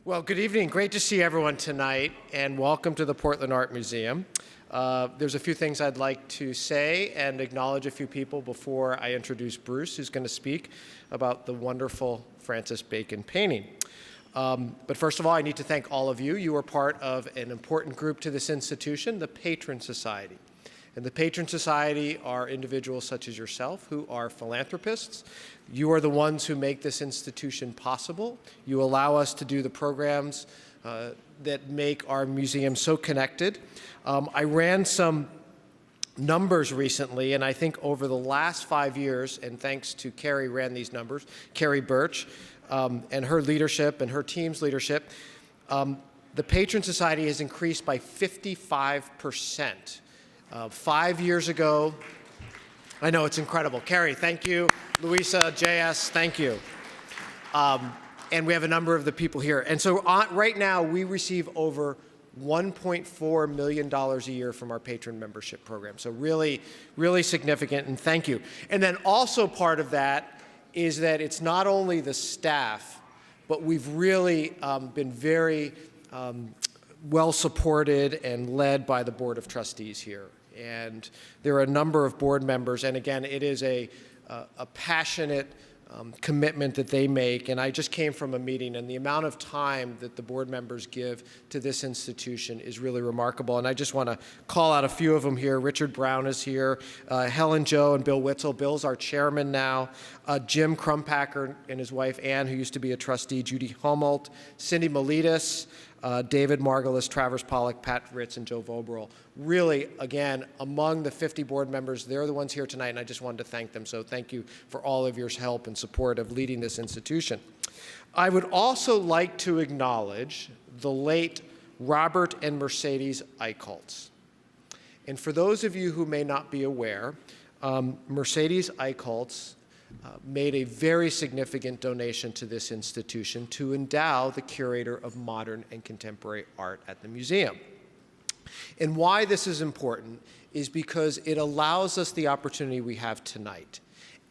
Well, good evening. Great to see everyone tonight, and welcome to the Portland Art Museum. There's a few things I'd like to say and acknowledge a few people before I introduce Bruce, who's going to speak about the wonderful Francis Bacon painting. But first of all, I need to thank all of you. You are part of an important group to this institution, the Patron Society. And the Patron Society are individuals such as yourself who are philanthropists. You are the ones who make this institution possible. You allow us to do the programs that make our museum so connected. I ran some numbers recently, and I think over the last 5 years, and thanks to Carrie ran these numbers, Carrie Birch, and her leadership and her team's leadership, the Patron Society has increased by 55%. 5 years ago, I know it's incredible. Carrie, thank you. Louisa, JS, thank you. And we have a number of the people here. And so right now, we receive over $1.4 million a year from our patron membership program. So really, really significant, and thank you. And then also part of that is that it's not only the staff, but we've really been very well supported and led by the Board of Trustees here. And there are a number of board members, and again, it is a passionate commitment that they make. And I just came from a meeting, and the amount of time that the board members give to this institution is really remarkable. And I just want to call out a few of them here. Richard Brown is here, Helen Joe and Bill Witzel. Bill's our chairman now. Jim Crumpacker and his wife Ann, who used to be a trustee, Judy Hummelt, Cindy Miletus, David Margulis, Travers Pollock, Pat Ritz, and Joe Vobrel. Really, again, among the 50 board members, they're the ones here tonight, and I just wanted to thank them. So thank you for all of your help and support of leading this institution. I would also like to acknowledge the late Robert and Mercedes Eichholz. And for those of you who may not be aware, Mercedes Eichholz made a very significant donation to this institution to endow the Curator of Modern and Contemporary Art at the museum. And why this is important is because it allows us the opportunity we have tonight.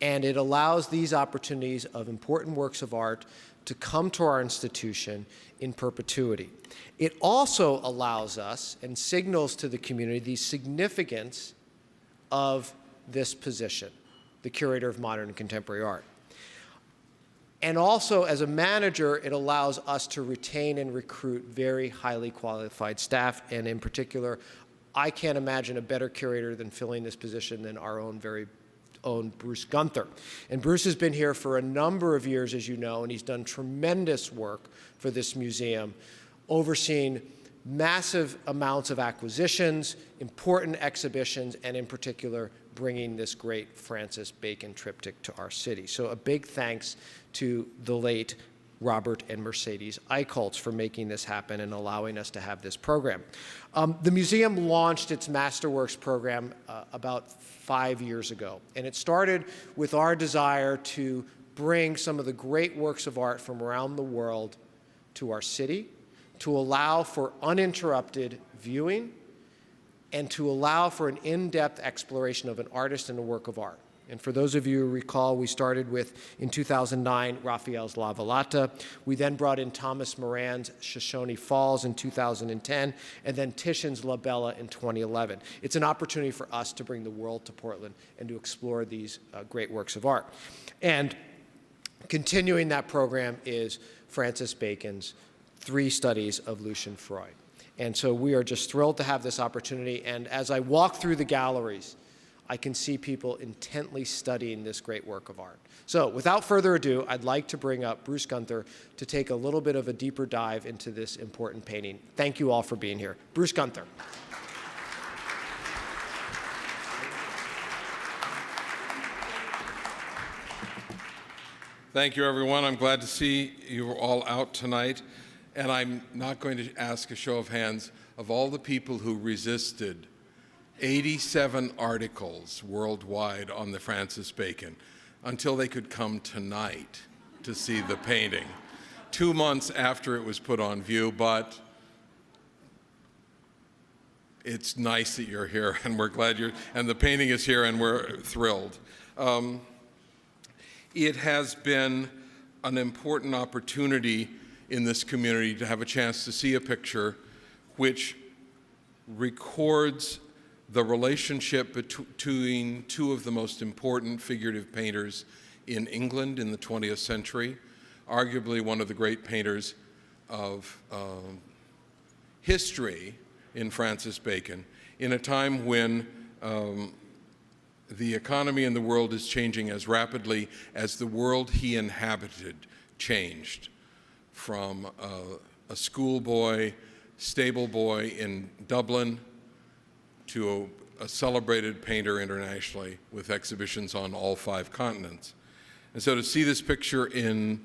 And it allows these opportunities of important works of art to come to our institution in perpetuity. It also allows us and signals to the community the significance of this position, the Curator of Modern and Contemporary Art. And also, as a manager, it allows us to retain and recruit very highly qualified staff, and in particular, I can't imagine a better curator than filling this position than our own very own Bruce Guenther. And Bruce has been here for a number of years, as you know, and he's done tremendous work for this museum, overseeing massive amounts of acquisitions, important exhibitions, and in particular, bringing this great Francis Bacon triptych to our city. So a big thanks to the late Robert and Mercedes Eichholz for making this happen and allowing us to have this program. The museum launched its Masterworks program about 5 years ago, and it started with our desire to bring some of the great works of art from around the world to our city, to allow for uninterrupted viewing, and to allow for an in-depth exploration of an artist and a work of art. And for those of you who recall, we started with, in 2009, Raphael's La Vallata. We then brought in Thomas Moran's Shoshone Falls in 2010, and then Titian's La Bella in 2011. It's an opportunity for us to bring the world to Portland and to explore these great works of art. And continuing that program is Francis Bacon's 3 Studies of Lucian Freud. And so we are just thrilled to have this opportunity. And as I walk through the galleries, I can see people intently studying this great work of art. So without further ado, I'd like to bring up Bruce Guenther to take a little bit of a deeper dive into this important painting. Thank you all for being here. Bruce Guenther. Thank you, everyone. I'm glad to see you all out tonight. And I'm not going to ask a show of hands of all the people who resisted 87 articles worldwide on the Francis Bacon until they could come tonight to see the painting, 2 months after it was put on view. But it's nice that you're here, and we're glad and the painting is here, and we're thrilled. It has been an important opportunity in this community to have a chance to see a picture which records the relationship between two of the most important figurative painters in England in the 20th century, arguably one of the great painters of history in Francis Bacon, in a time when the economy in the world is changing as rapidly as the world he inhabited changed, from a schoolboy, stable boy in Dublin to a celebrated painter internationally with exhibitions on all 5 continents. And so to see this picture in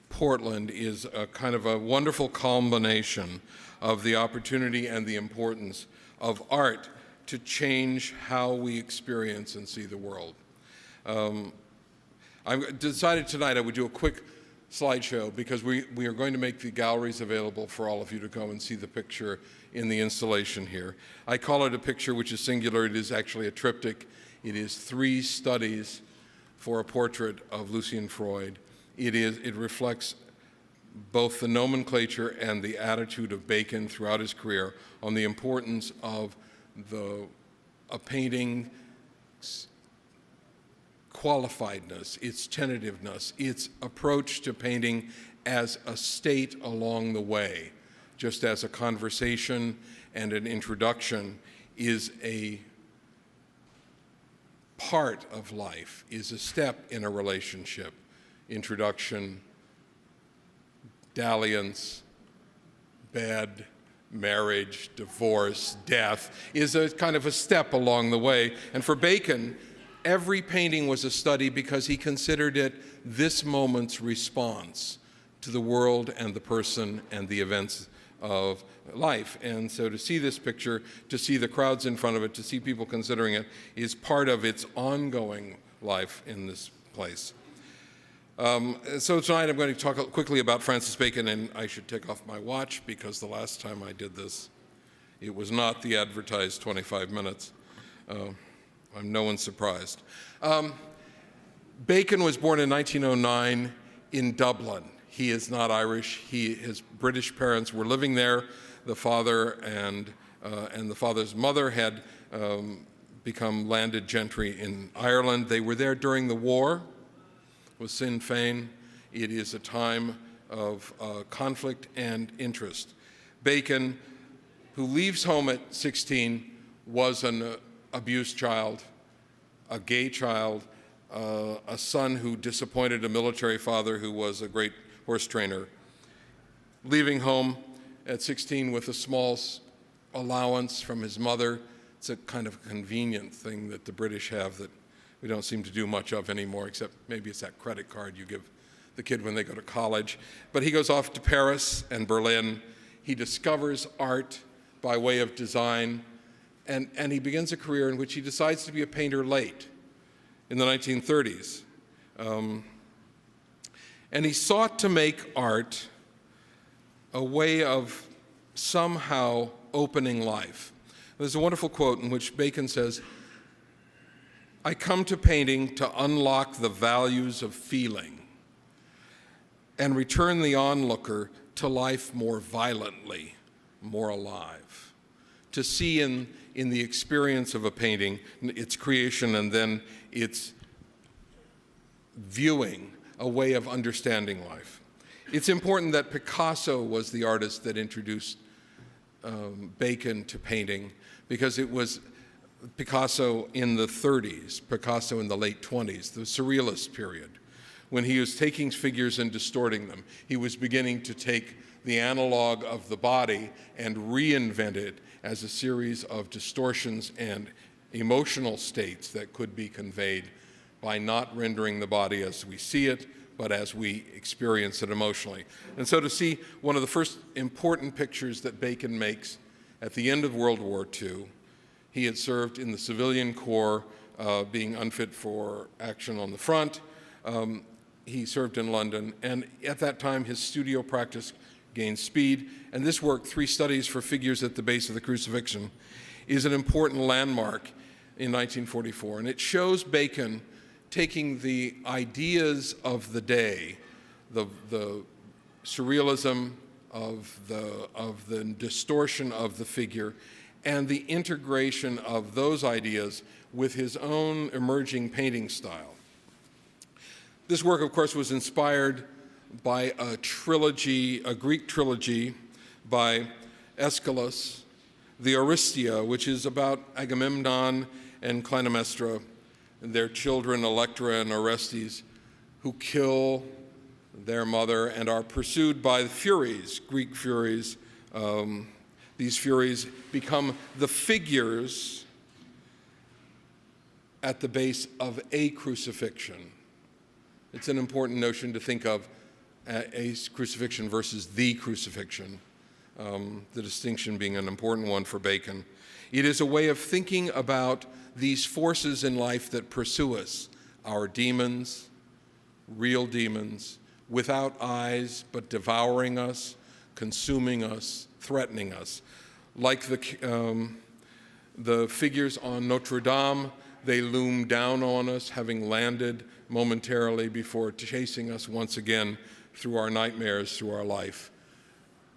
Portland is a kind of a wonderful culmination of the opportunity and the importance of art to change how we experience and see the world. I decided tonight I would do a quick slideshow because we are going to make the galleries available for all of you to go and see the picture in the installation here. I call it a picture which is singular. It is actually a triptych. It is 3 studies for a portrait of Lucian Freud. It reflects both the nomenclature and the attitude of Bacon throughout his career on the importance of a painting's qualifiedness, its tentativeness, its approach to painting as a state along the way, just as a conversation and an introduction is a part of life, is a step in a relationship. Introduction, dalliance, bed, marriage, divorce, death is a kind of a step along the way. And for Bacon, every painting was a study because he considered it this moment's response to the world and the person and the events of life. And so to see this picture, to see the crowds in front of it, to see people considering it, is part of its ongoing life in this place. So tonight I'm going to talk quickly about Francis Bacon, and I should take off my watch because the last time I did this, it was not the advertised 25 minutes. I'm no one surprised. Bacon was born in 1909 in Dublin. He is not Irish. His British parents were living there. The father and the father's mother had become landed gentry in Ireland. They were there during the war with Sinn Féin. It is a time of conflict and interest. Bacon, who leaves home at 16, was an abused child, a gay child, a son who disappointed a military father who was a great horse trainer. Leaving home at 16 with a small allowance from his mother. It's a kind of convenient thing that the British have that we don't seem to do much of anymore, except maybe it's that credit card you give the kid when they go to college. But he goes off to Paris and Berlin. He discovers art by way of design, and he begins a career in which he decides to be a painter late in the 1930s. And he sought to make art a way of somehow opening life. There's a wonderful quote in which Bacon says, "I come to painting to unlock the values of feeling and return the onlooker to life more violently, more alive. To see in the experience of a painting, its creation and then its viewing, a way of understanding life." It's important that Picasso was the artist that introduced Bacon to painting, because it was Picasso in the 30s, Picasso in the late 20s, the Surrealist period, when he was taking figures and distorting them. He was beginning to take the analog of the body and reinvent it as a series of distortions and emotional states that could be conveyed by not rendering the body as we see it, but as we experience it emotionally. And so to see one of the first important pictures that Bacon makes at the end of World War II, he had served in the civilian corps, being unfit for action on the front. He served in London, and at that time his studio practice gained speed, and this work, 3 Studies for Figures at the Base of the Crucifixion, is an important landmark in 1944, and it shows Bacon taking the ideas of the day, the surrealism, of the distortion of the figure, and the integration of those ideas with his own emerging painting style. This work, of course, was inspired by a Greek trilogy by Aeschylus, the Orestia, which is about Agamemnon and Clytemnestra and their children, Electra and Orestes, who kill their mother and are pursued by the Furies, Greek Furies. These Furies become the figures at the base of a crucifixion. It's an important notion to think of a crucifixion versus the crucifixion, the distinction being an important one for Bacon. It is a way of thinking about these forces in life that pursue us, our demons, real demons, without eyes, but devouring us, consuming us, threatening us. Like the figures on Notre Dame, they loom down on us, having landed momentarily before chasing us once again through our nightmares, through our life.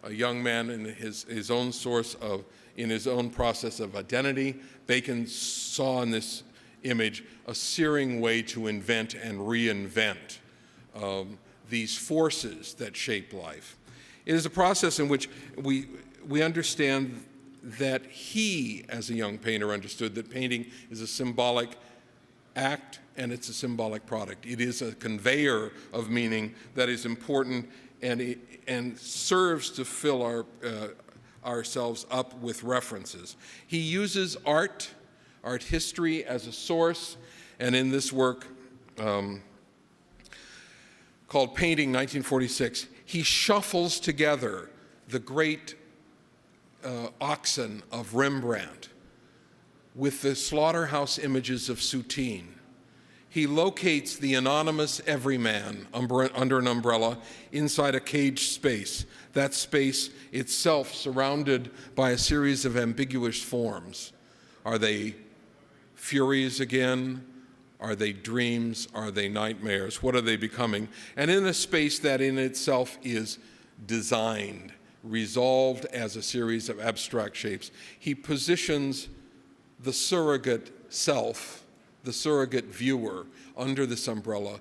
A young man in his own in his own process of identity, Bacon saw in this image a searing way to invent and reinvent these forces that shape life. It is a process in which we understand that he, as a young painter, understood that painting is a symbolic act and it's a symbolic product. It is a conveyor of meaning that is important and serves to fill ourselves up with references. He uses art history as a source, and in this work, called Painting 1946, he shuffles together the great oxen of Rembrandt with the slaughterhouse images of Soutine. He locates the anonymous everyman under an umbrella inside a caged space, that space itself surrounded by a series of ambiguous forms. Are they furies again? Are they dreams? Are they nightmares? What are they becoming? And in a space that in itself is designed, resolved as a series of abstract shapes, he positions the surrogate self, the surrogate viewer, under this umbrella,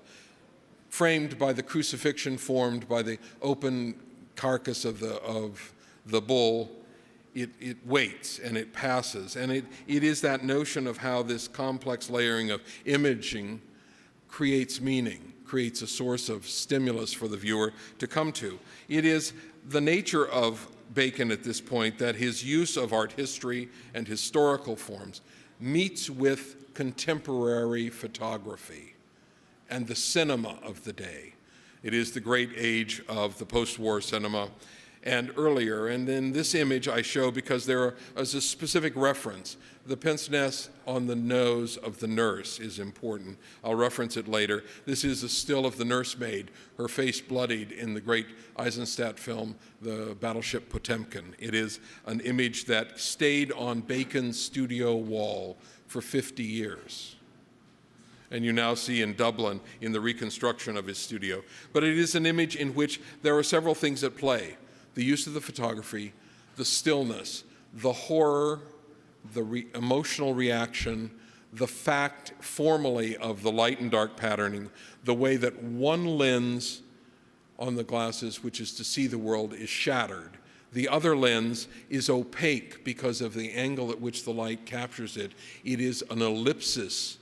framed by the crucifixion formed by the open carcass of the bull. It waits and it passes. And it is that notion of how this complex layering of imaging creates meaning, creates a source of stimulus for the viewer to come to. It is the nature of Bacon at this point that his use of art history and historical forms meets with contemporary photography and the cinema of the day. It is the great age of the post-war cinema and earlier. And in this image I show, because there is a specific reference, the pince-nez on the nose of the nurse is important. I'll reference it later. This is a still of the nursemaid, her face bloodied in the great Eisenstadt film, the battleship Potemkin. It is an image that stayed on Bacon's studio wall for 50 years. And you now see in Dublin in the reconstruction of his studio. But it is an image in which there are several things at play. The use of the photography, the stillness, the horror, the emotional reaction, the fact formally of the light and dark patterning, the way that one lens on the glasses, which is to see the world, is shattered. The other lens is opaque because of the angle at which the light captures it. It is an ellipsis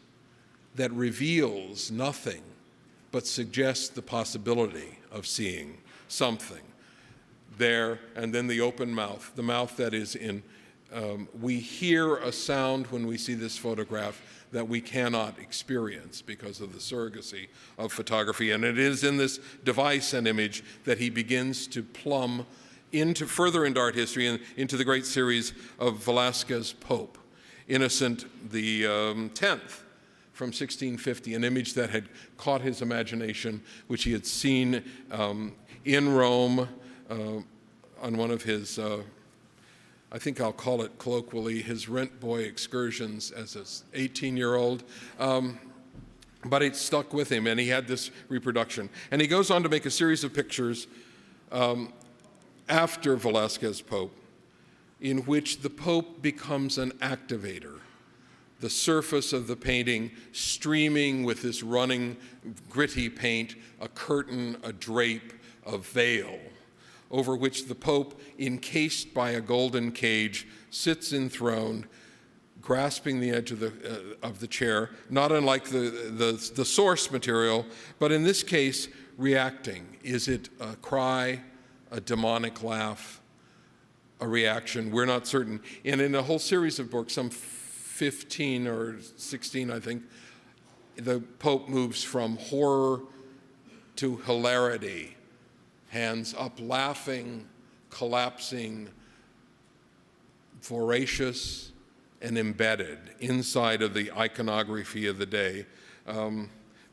that reveals nothing but suggests the possibility of seeing something. There, and then the open mouth, the mouth that is in, we hear a sound when we see this photograph that we cannot experience because of the surrogacy of photography. And it is in this device and image that he begins to plumb further into art history and into the great series of Velázquez Pope, Innocent the 10th, from 1650, an image that had caught his imagination, which he had seen in Rome on one of his, I think I'll call it colloquially, his rent boy excursions as an 18-year-old. But it stuck with him, and he had this reproduction. And he goes on to make a series of pictures after Velázquez Pope, in which the Pope becomes an activator. The surface of the painting streaming with this running, gritty paint, a curtain, a drape, a veil, over which the Pope, encased by a golden cage, sits enthroned, grasping the edge of the chair, not unlike the source material, but in this case, reacting. Is it a cry, a demonic laugh, a reaction? We're not certain. And in a whole series of books, some 15 or 16, I think, the Pope moves from horror to hilarity, hands up laughing, collapsing, voracious, and embedded inside of the iconography of the day.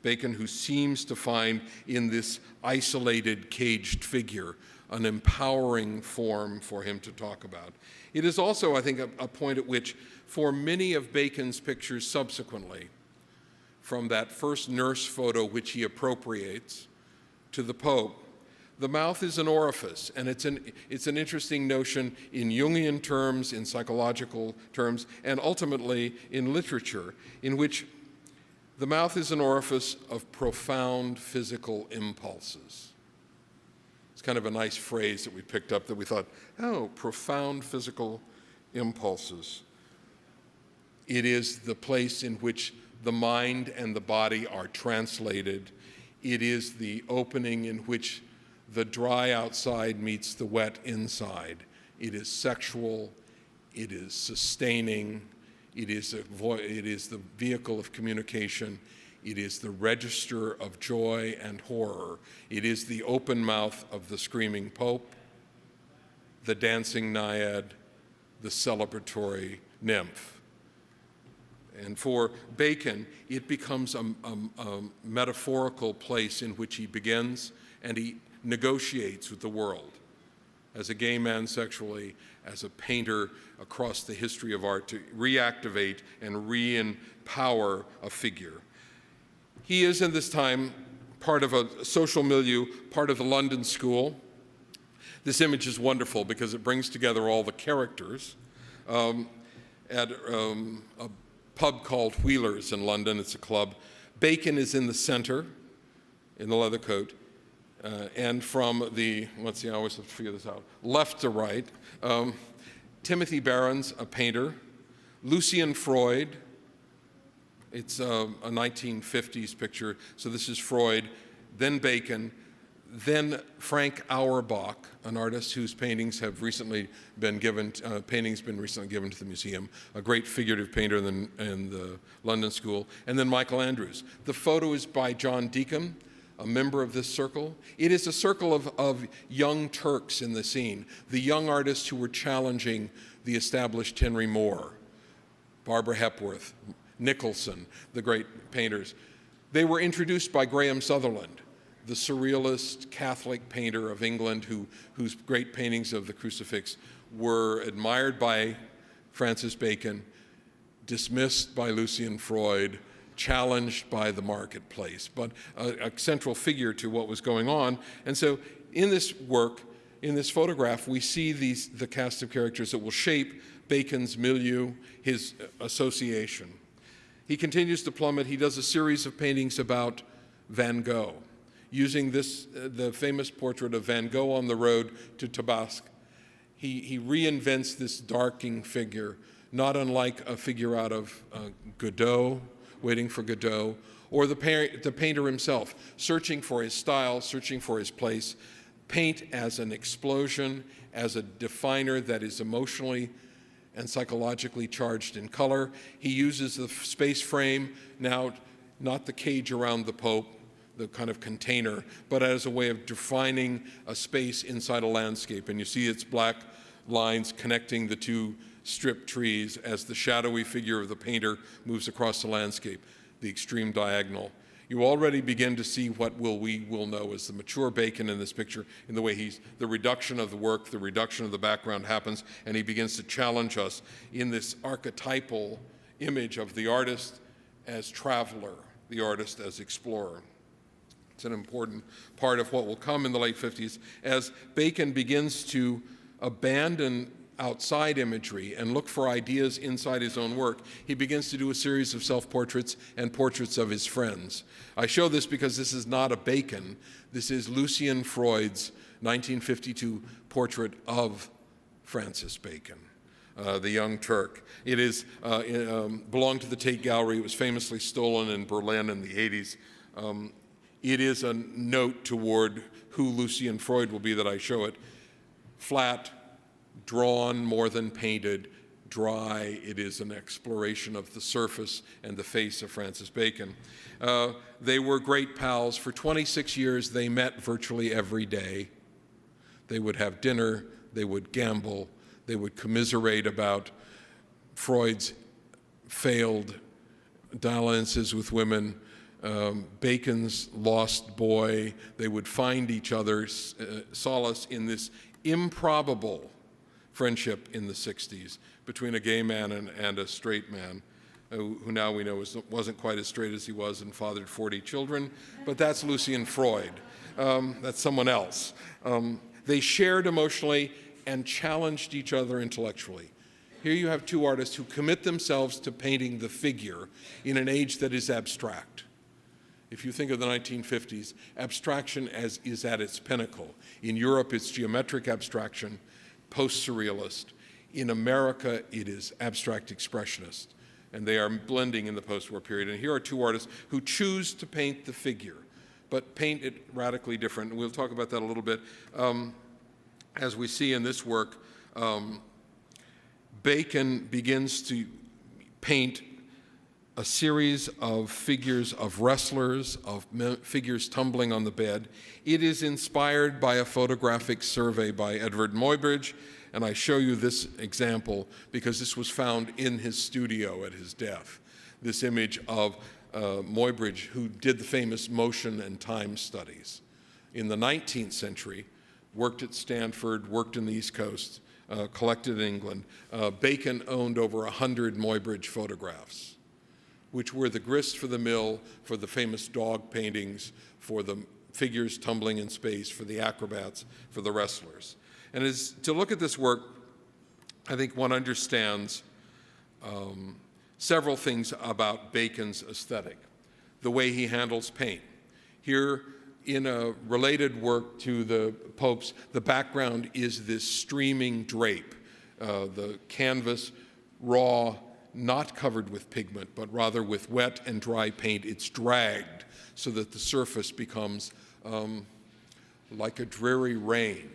Bacon, who seems to find in this isolated, caged figure an empowering form for him to talk about. It is also, I think, a point at which, for many of Bacon's pictures subsequently, from that first nurse photo which he appropriates to the Pope, the mouth is an orifice, and it's an interesting notion in Jungian terms, in psychological terms, and ultimately in literature, in which the mouth is an orifice of profound physical impulses. It's kind of a nice phrase that we picked up that we thought, oh, profound physical impulses. It is the place in which the mind and the body are translated. It is the opening in which the dry outside meets the wet inside. It is sexual, it is sustaining, it is the vehicle of communication, it is the register of joy and horror. It is the open mouth of the screaming Pope, the dancing naiad, the celebratory nymph. And for Bacon, it becomes a metaphorical place in which he begins and he negotiates with the world as a gay man sexually, as a painter across the history of art to reactivate and re-empower a figure. He is, in this time, part of a social milieu, part of the London School. This image is wonderful because it brings together all the characters at a pub called Wheeler's in London. It's a club. Bacon is in the center, in the leather coat. And from the, let's see, I always have to figure this out, left to right, Timothy Barron's a painter, Lucian Freud, it's a 1950s picture, so this is Freud, then Bacon, then Frank Auerbach, an artist whose paintings have recently been given, to the museum, a great figurative painter in the London School, and then Michael Andrews. The photo is by John Deacon, a member of this circle. It is a circle of young Turks in the scene, the young artists who were challenging the established Henry Moore, Barbara Hepworth, Nicholson, the great painters. They were introduced by Graham Sutherland, the surrealist Catholic painter of England whose great paintings of the crucifix were admired by Francis Bacon, dismissed by Lucian Freud, challenged by the marketplace, but a central figure to what was going on. And so in this work, in this photograph, we see the cast of characters that will shape Bacon's milieu, his association. He continues to plummet. He does a series of paintings about Van Gogh, using the famous portrait of Van Gogh on the road to Tabasco. He reinvents this darking figure, not unlike a figure out of Godot, Waiting for Godot, or the painter himself, searching for his style, searching for his place. Paint as an explosion, as a definer that is emotionally and psychologically charged in color. He uses the space frame, now not the cage around the Pope, the kind of container, but as a way of defining a space inside a landscape. And you see its black lines connecting the two strip trees as the shadowy figure of the painter moves across the landscape, the extreme diagonal. You already begin to see what we will know as the mature Bacon in this picture, in the way the reduction of the work, the reduction of the background happens, and he begins to challenge us in this archetypal image of the artist as traveler, the artist as explorer. It's an important part of what will come in the late 50s as Bacon begins to abandon outside imagery and look for ideas inside his own work. He begins to do a series of self-portraits and portraits of his friends. I show this because this is not a Bacon. This is Lucian Freud's 1952 portrait of Francis Bacon, the young Turk. It belonged to the Tate Gallery. It was famously stolen in Berlin in the 80s. It is a note toward who Lucian Freud will be that I show it. Flat, drawn more than painted, dry. It is an exploration of the surface and the face of Francis Bacon. They were great pals. For 26 years, they met virtually every day. They would have dinner, they would gamble, they would commiserate about Freud's failed dalliances with women, Bacon's lost boy. They would find each other solace in this improbable friendship in the 60s between a gay man and a straight man, who now we know wasn't quite as straight as he was and fathered 40 children, but that's Lucian Freud. That's someone else. They shared emotionally and challenged each other intellectually. Here you have two artists who commit themselves to painting the figure in an age that is abstract. If you think of the 1950s, abstraction is at its pinnacle. In Europe, it's geometric abstraction, post-surrealist. In America, it is abstract expressionist. And they are blending in the post-war period. And here are two artists who choose to paint the figure, but paint it radically different. And we'll talk about that a little bit. As we see in this work, Bacon begins to paint a series of figures of wrestlers, of figures tumbling on the bed. It is inspired by a photographic survey by Edvard Muybridge, and I show you this example because this was found in his studio at his death. This image of Muybridge, who did the famous motion and time studies. In the 19th century, worked at Stanford, worked in the East Coast, collected in England. Bacon owned over 100 Muybridge photographs, which were the grist for the mill for the famous dog paintings, for the figures tumbling in space, for the acrobats, for the wrestlers. And to look at this work, I think one understands several things about Bacon's aesthetic, the way he handles paint. Here, in a related work to the Popes, the background is this streaming drape, the canvas, raw, not covered with pigment, but rather with wet and dry paint. It's dragged so that the surface becomes like a dreary rain.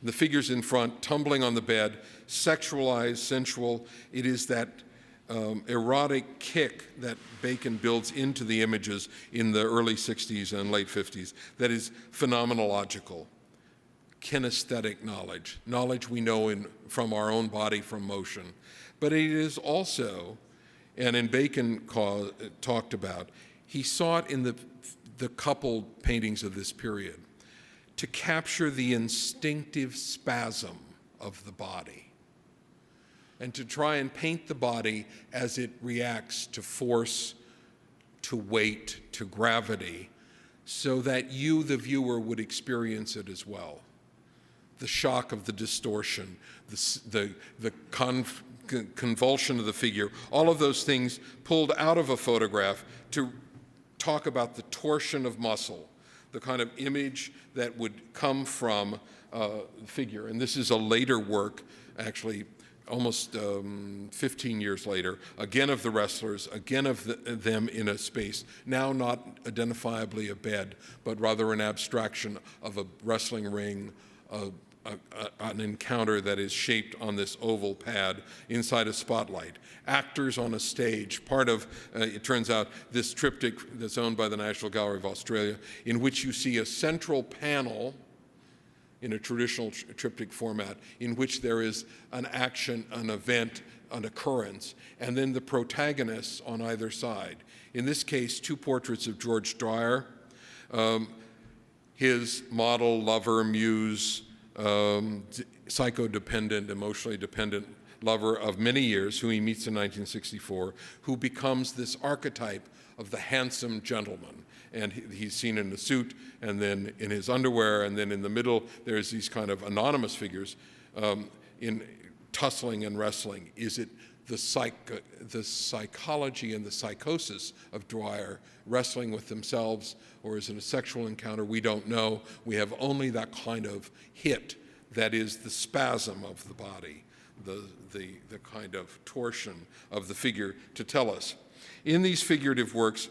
The figures in front, tumbling on the bed, sexualized, sensual. It is that erotic kick that Bacon builds into the images in the early 60s and late 50s that is phenomenological, kinesthetic knowledge we know from our own body from motion. But it is also, and in Bacon talked about, he sought in the coupled paintings of this period to capture the instinctive spasm of the body and to try and paint the body as it reacts to force, to weight, to gravity, so that you, the viewer, would experience it as well. The shock of the distortion, the convulsion of the figure, all of those things pulled out of a photograph to talk about the torsion of muscle, the kind of image that would come from the figure. And this is a later work, actually almost 15 years later, again of the wrestlers, again of them in a space, now not identifiably a bed, but rather an abstraction of a wrestling ring, an encounter that is shaped on this oval pad inside a spotlight. Actors on a stage, part of, it turns out, this triptych that's owned by the National Gallery of Australia, in which you see a central panel in a traditional triptych format, in which there is an action, an event, an occurrence, and then the protagonists on either side. In this case, two portraits of George Dwyer, his model, lover, muse, psychodependent, emotionally dependent lover of many years, who he meets in 1964, who becomes this archetype of the handsome gentleman. and he's seen in a suit, and then in his underwear, and then in the middle there's these kind of anonymous figures in tussling and wrestling. Is it the psychology and the psychosis of Dwyer wrestling with themselves, or is it a sexual encounter? We don't know. We have only that kind of hit that is the spasm of the body, the kind of torsion of the figure to tell us. In these figurative works,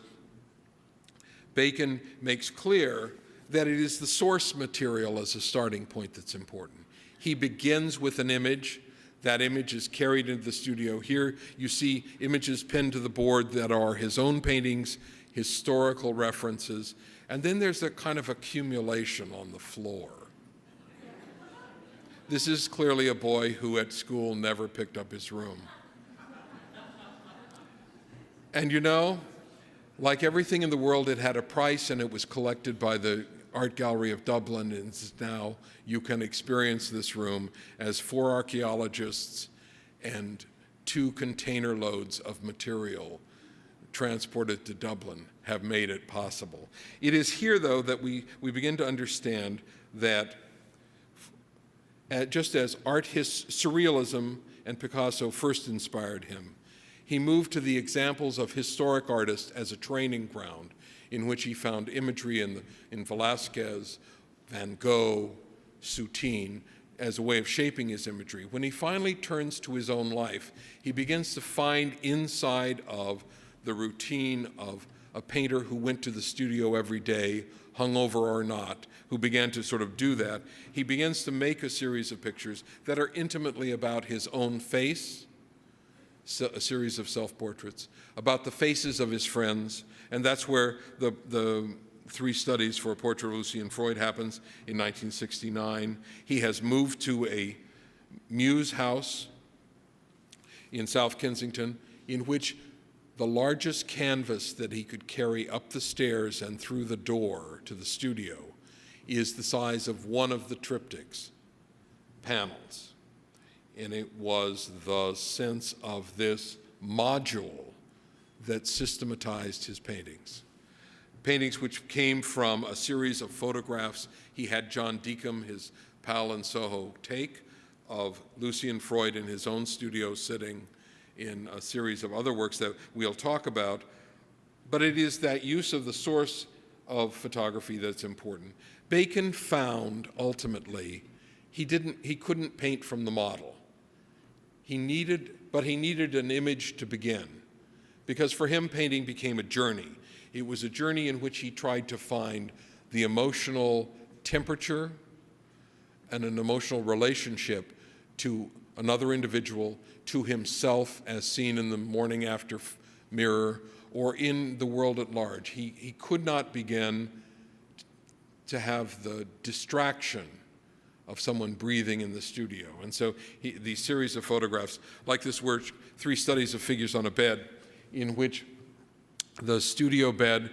Bacon makes clear that it is the source material as a starting point that's important. He begins with an image. That image is carried into the studio. Here you see images pinned to the board that are his own paintings, historical references, and then there's a kind of accumulation on the floor. This is clearly a boy who at school never picked up his room. And you know, like everything in the world, it had a price, and it was collected by the Art Gallery of Dublin, and now you can experience this room as 4 archaeologists and 2 container loads of material transported to Dublin have made it possible. It is here, though, that we begin to understand that just as surrealism and Picasso first inspired him, he moved to the examples of historic artists as a training ground in which he found imagery in Velázquez, Van Gogh, Soutine, as a way of shaping his imagery. When he finally turns to his own life, he begins to find inside of the routine of a painter who went to the studio every day, hungover or not, who began to sort of do that. He begins to make a series of pictures that are intimately about his own face, a series of self-portraits, about the faces of his friends, and that's where the 3 studies for a portrait of Lucian Freud happens in 1969. He has moved to a Muse house in South Kensington, in which the largest canvas that he could carry up the stairs and through the door to the studio is the size of one of the triptychs panels. And it was the sense of this module that systematized his paintings. Paintings which came from a series of photographs he had John Deacom, his pal in Soho, take of Lucian Freud in his own studio sitting, in a series of other works that we'll talk about. But it is that use of the source of photography that's important. Bacon found, ultimately, he couldn't paint from the model. But he needed an image to begin, because for him, painting became a journey. It was a journey in which he tried to find the emotional temperature and an emotional relationship to another individual, to himself as seen in the morning after mirror, or in the world at large. He could not begin to have the distraction of someone breathing in the studio. And so these series of photographs, like this work, 3 studies of figures on a bed, in which the studio bed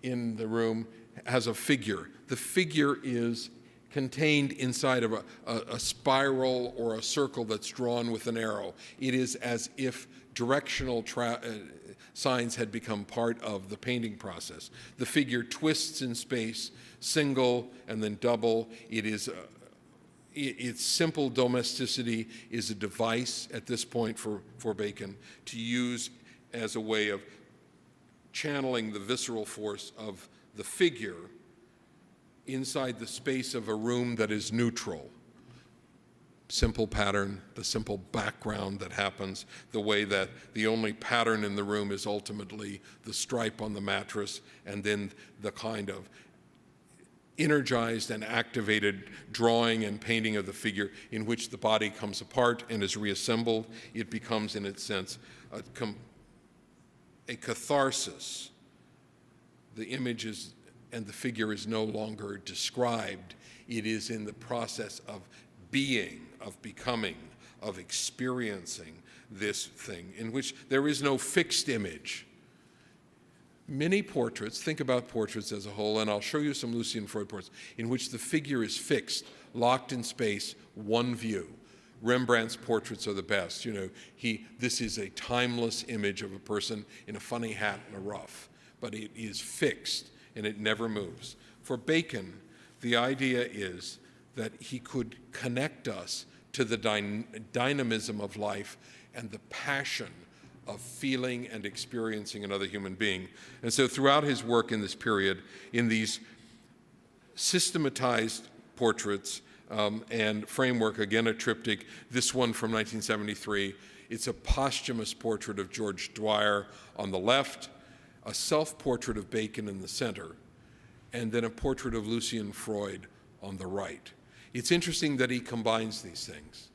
in the room has a figure. The figure is contained inside of a spiral or a circle that's drawn with an arrow. It is as if directional signs had become part of the painting process. The figure twists in space, single and then double. Its simple domesticity is a device at this point for Bacon to use as a way of channeling the visceral force of the figure inside the space of a room that is neutral. Simple pattern, the simple background that happens, the way that the only pattern in the room is ultimately the stripe on the mattress, and then the kind of energized and activated drawing and painting of the figure in which the body comes apart and is reassembled. It becomes, in its sense, a catharsis. The image and the figure is no longer described. It is in the process of being, of becoming, of experiencing this thing, in which there is no fixed image. Many portraits, think about portraits as a whole, and I'll show you some Lucian Freud portraits, in which the figure is fixed, locked in space, one view. Rembrandt's portraits are the best. This is a timeless image of a person in a funny hat and a ruff, but it is fixed. and it never moves. For Bacon, the idea is that he could connect us to the dynamism of life and the passion of feeling and experiencing another human being. And so throughout his work in this period, in these systematized portraits and framework, again a triptych, this one from 1973, it's a posthumous portrait of George Dwyer on the left, a self-portrait of Bacon in the center, and then a portrait of Lucian Freud on the right. It's interesting that he combines these things,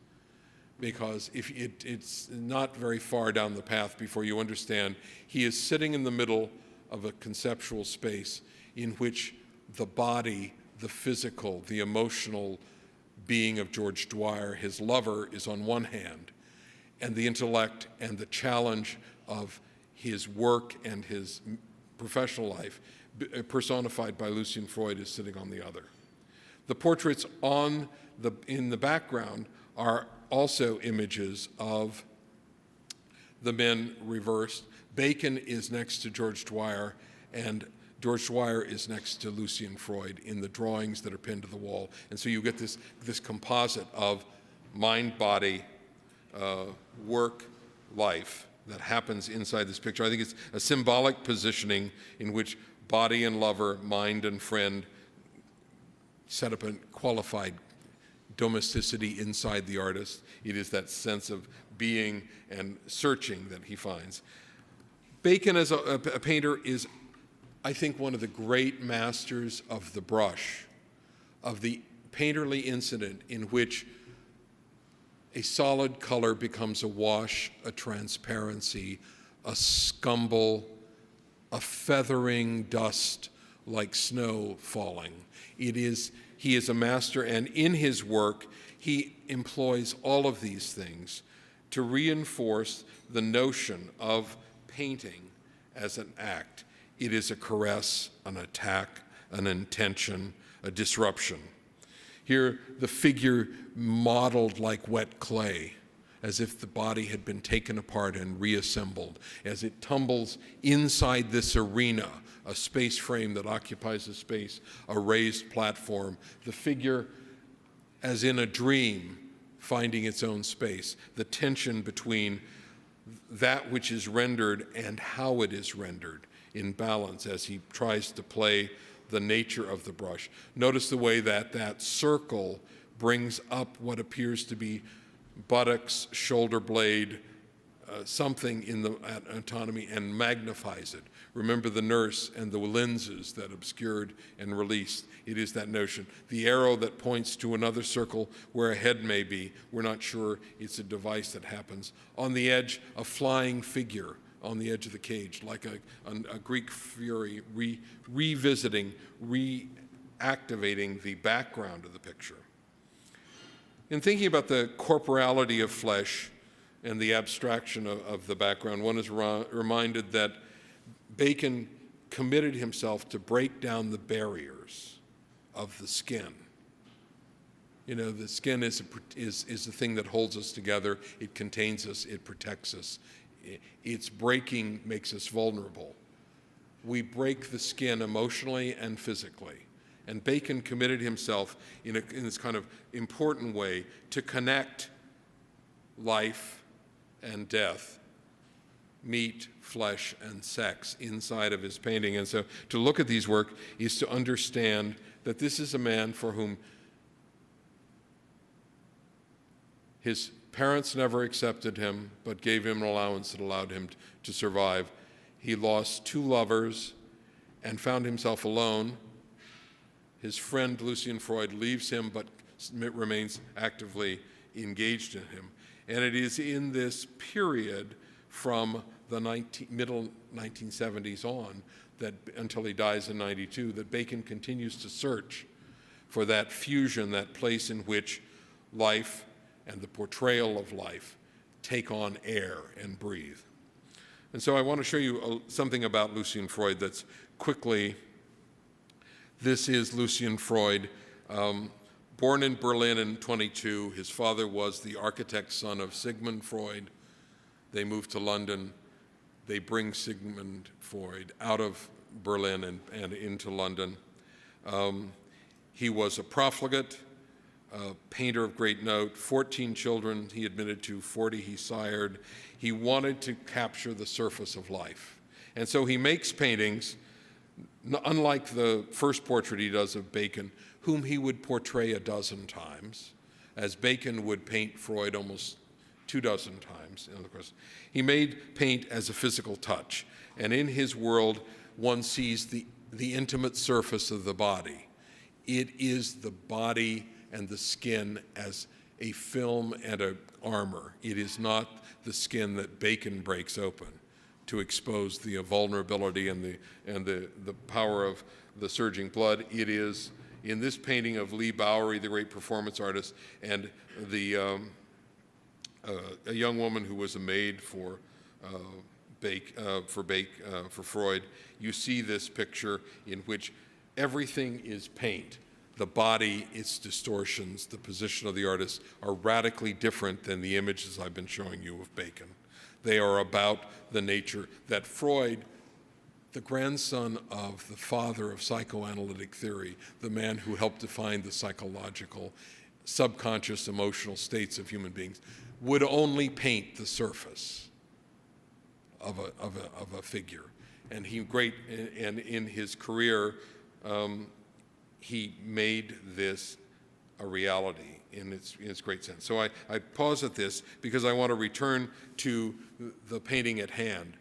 because it's not very far down the path before you understand he is sitting in the middle of a conceptual space in which the body, the physical, the emotional being of George Dwyer, his lover, is on one hand, and the intellect and the challenge of his work and his professional life, personified by Lucian Freud, is sitting on the other. The portraits in the background are also images of the men reversed. Bacon is next to George Dwyer, and George Dwyer is next to Lucian Freud in the drawings that are pinned to the wall. And so you get this composite of mind, body, work, life that happens inside this picture. I think it's a symbolic positioning in which body and lover, mind and friend set up a qualified domesticity inside the artist. It is that sense of being and searching that he finds. Bacon as a painter is, I think, one of the great masters of the brush, of the painterly incident in which a solid color becomes a wash, a transparency, a scumble, a feathering dust like snow falling. He is a master, and in his work, he employs all of these things to reinforce the notion of painting as an act. It is a caress, an attack, an intention, a disruption. Here, the figure modeled like wet clay, as if the body had been taken apart and reassembled, as it tumbles inside this arena, a space frame that occupies a space, a raised platform, the figure, as in a dream, finding its own space, the tension between that which is rendered and how it is rendered in balance as he tries to play the nature of the brush. Notice the way that circle brings up what appears to be buttocks, shoulder blade, something in the anatomy, and magnifies it. Remember the nurse and the lenses that obscured and released. It is that notion. The arrow that points to another circle where a head may be, we're not sure, it's a device that happens. On the edge, a flying figure on the edge of the cage, like a Greek fury revisiting, reactivating the background of the picture. In thinking about the corporality of flesh and the abstraction of the background, one is reminded that Bacon committed himself to break down the barriers of the skin. You know, the skin is the thing that holds us together. It contains us. It protects us. Its breaking makes us vulnerable. We break the skin emotionally and physically. And Bacon committed himself in this kind of important way to connect life and death, meat, flesh, and sex inside of his painting. And so to look at these work is to understand that this is a man for whom his parents never accepted him, but gave him an allowance that allowed him to survive. He lost 2 lovers and found himself alone. His friend Lucian Freud leaves him, but remains actively engaged in him. And it is in this period from the middle 1970s on, that until he dies in 92, that Bacon continues to search for that fusion, that place in which life and the portrayal of life take on air and breathe. And so I want to show you something about Lucian Freud that's quickly. This is Lucian Freud, born in Berlin in 22. His father was the architect's son of Sigmund Freud. They moved to London. They bring Sigmund Freud out of Berlin and into London. He was a profligate, a painter of great note, 14 children he admitted to, 40 he sired. He wanted to capture the surface of life. And so he makes paintings, unlike the first portrait he does of Bacon, whom he would portray a dozen times, as Bacon would paint Freud almost 24 times. Of course, he made paint as a physical touch. And in his world, one sees the intimate surface of the body. It is the body and the skin as a film and an armor. It is not the skin that Bacon breaks open to expose the vulnerability and the power of the surging blood. It is in this painting of Lee Bowery, the great performance artist, and a young woman who was a maid for Freud. You see this picture in which everything is paint. The body, its distortions, the position of the artist are radically different than the images I've been showing you of Bacon. They are about the nature that Freud, the grandson of the father of psychoanalytic theory, the man who helped define the psychological, subconscious, emotional states of human beings, would only paint the surface of a figure. And in his career, he made this a reality in its great sense. So I pause at this because I want to return to the painting at hand,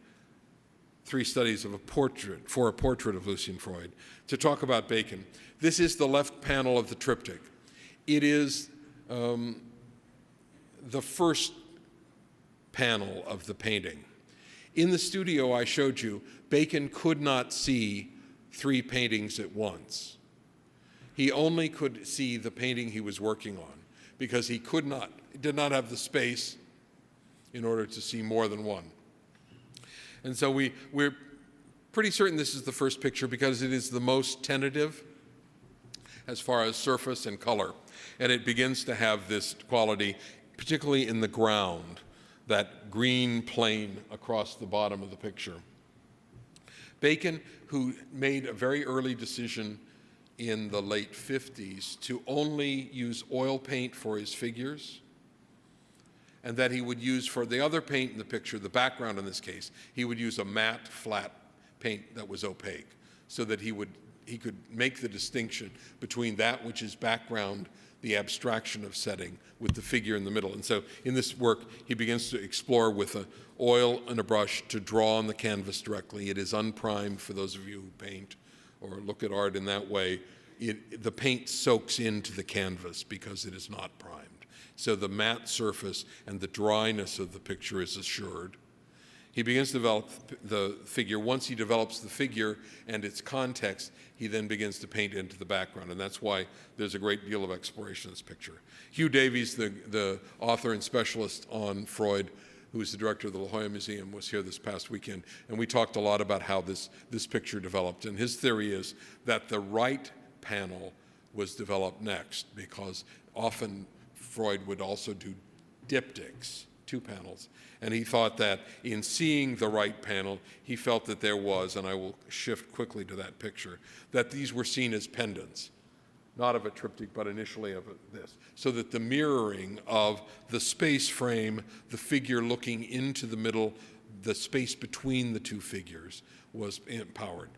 Three Studies of a Portrait of Lucian Freud, to talk about Bacon. This is the left panel of the triptych. It is the first panel of the painting. In the studio I showed you, Bacon could not see three paintings at once. He only could see the painting he was working on because he did not have the space in order to see more than one. And so we're pretty certain this is the first picture because it is the most tentative as far as surface and color. And it begins to have this quality, particularly in the ground, that green plane across the bottom of the picture. Bacon, who made a very early decision in the late 50s to only use oil paint for his figures, and that he would use for the other paint in the picture, the background in this case, he would use a matte, flat paint that was opaque, so that he could make the distinction between that which is background, the abstraction of setting, with the figure in the middle. And so in this work, he begins to explore with an oil and a brush to draw on the canvas directly. It is unprimed for those of you who paint or look at art in that way. The paint soaks into the canvas because it is not primed. So the matte surface and the dryness of the picture is assured. He begins to develop the figure. Once he develops the figure and its context, he then begins to paint into the background, and that's why there's a great deal of exploration in this picture. Hugh Davies, the author and specialist on Freud, who is the director of the La Jolla Museum, was here this past weekend, and we talked a lot about how this picture developed. And his theory is that the right panel was developed next, because often Freud would also do diptychs, two panels. And he thought that in seeing the right panel, he felt that there was, and I will shift quickly to that picture, that these were seen as pendants, not of a triptych, but initially of this. So that the mirroring of the space frame, the figure looking into the middle, the space between the two figures was empowered.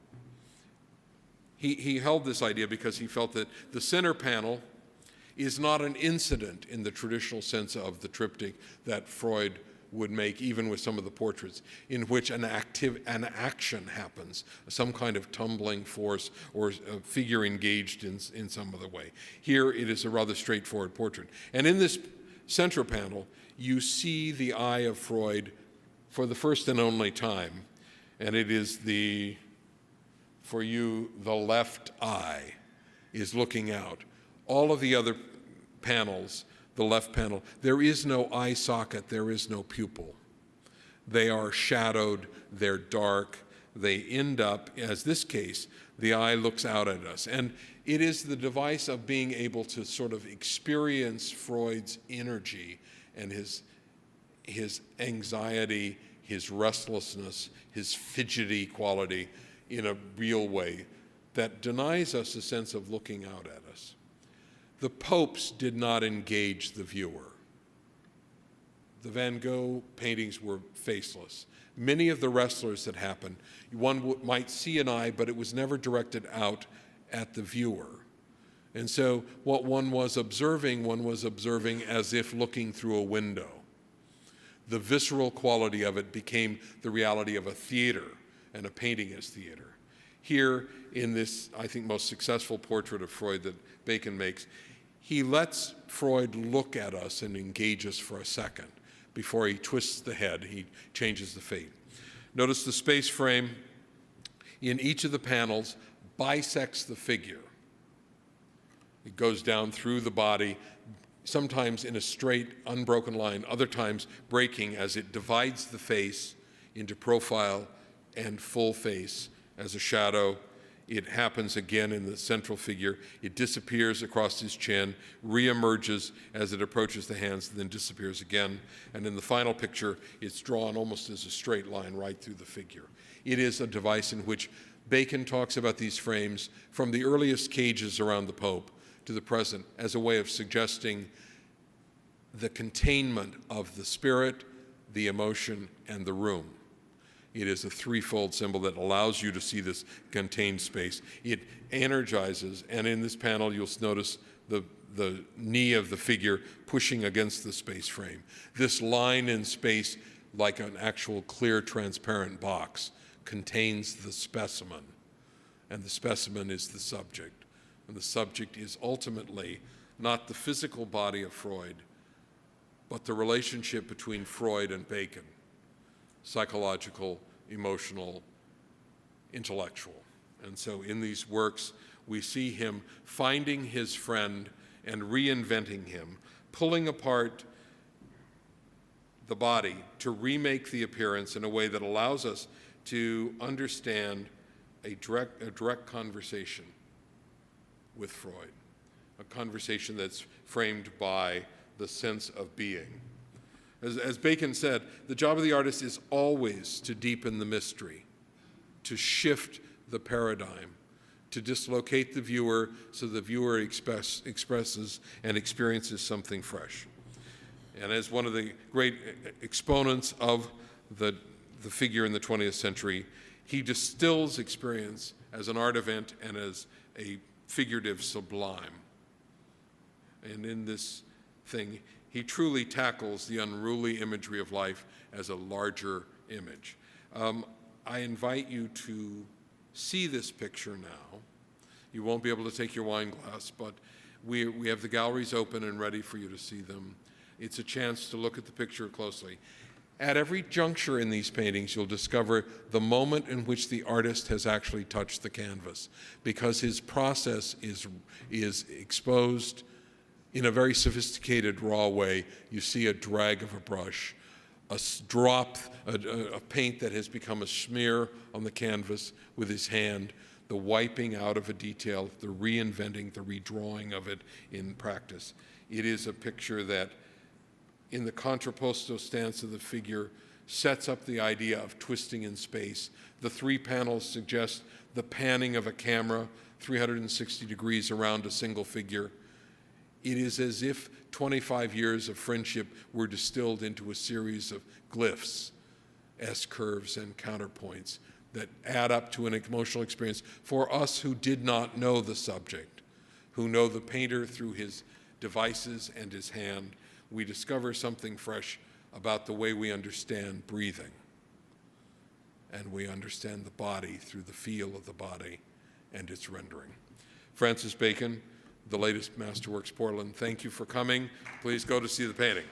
He held this idea because he felt that the center panel is not an incident in the traditional sense of the triptych that Freud would make, even with some of the portraits, in which an action happens, some kind of tumbling force or a figure engaged in some other way. Here it is a rather straightforward portrait. And in this central panel, you see the eye of Freud for the first and only time, and it is for you, the left eye is looking out. All of the other panels, the left panel, there is no eye socket, there is no pupil. They are shadowed, they're dark, they end up, as this case, the eye looks out at us. And it is the device of being able to sort of experience Freud's energy and his anxiety, his restlessness, his fidgety quality in a real way that denies us a sense of looking out at us. The popes did not engage the viewer. The Van Gogh paintings were faceless. Many of the wrestlers that happened, one might see an eye, but it was never directed out at the viewer. And so what one was observing as if looking through a window. The visceral quality of it became the reality of a theater, and a painting as theater. Here, in this, I think, most successful portrait of Freud that Bacon makes, he lets Freud look at us and engage us for a second. Before he twists the head, he changes the fate. Notice the space frame in each of the panels bisects the figure. It goes down through the body, sometimes in a straight, unbroken line, other times breaking as it divides the face into profile and full face as a shadow. It happens again in the central figure. It disappears across his chin, reemerges as it approaches the hands, then disappears again. And in the final picture, it's drawn almost as a straight line right through the figure. It is a device in which Bacon talks about these frames from the earliest cages around the Pope to the present as a way of suggesting the containment of the spirit, the emotion, and the room. It is a threefold symbol that allows you to see this contained space. It energizes, and in this panel you'll notice the knee of the figure pushing against the space frame. This line in space, like an actual clear, transparent box, contains the specimen, and the specimen is the subject. And the subject is ultimately not the physical body of Freud, but the relationship between Freud and Bacon. Psychological, emotional, intellectual. And so in these works, we see him finding his friend and reinventing him, pulling apart the body to remake the appearance in a way that allows us to understand a direct conversation with Freud, a conversation that's framed by the sense of being. As Bacon said, the job of the artist is always to deepen the mystery, to shift the paradigm, to dislocate the viewer so the viewer expresses and experiences something fresh. And as one of the great exponents of the figure in the 20th century, he distills experience as an art event and as a figurative sublime. And in this thing, he truly tackles the unruly imagery of life as a larger image. I invite you to see this picture now. You won't be able to take your wine glass, but we have the galleries open and ready for you to see them. It's a chance to look at the picture closely. At every juncture in these paintings, you'll discover the moment in which the artist has actually touched the canvas, because his process is exposed in a very sophisticated, raw way. You see a drag of a brush, a drop, a paint that has become a smear on the canvas with his hand, the wiping out of a detail, the reinventing, the redrawing of it in practice. It is a picture that, in the contrapposto stance of the figure, sets up the idea of twisting in space. The three panels suggest the panning of a camera 360 degrees around a single figure. It is as if 25 years of friendship were distilled into a series of glyphs, S-curves and counterpoints that add up to an emotional experience for us who did not know the subject, who know the painter through his devices and his hand. We discover something fresh about the way we understand breathing, and we understand the body through the feel of the body and its rendering. Francis Bacon, the latest Masterworks Portland, thank you for coming. Please go to see the painting.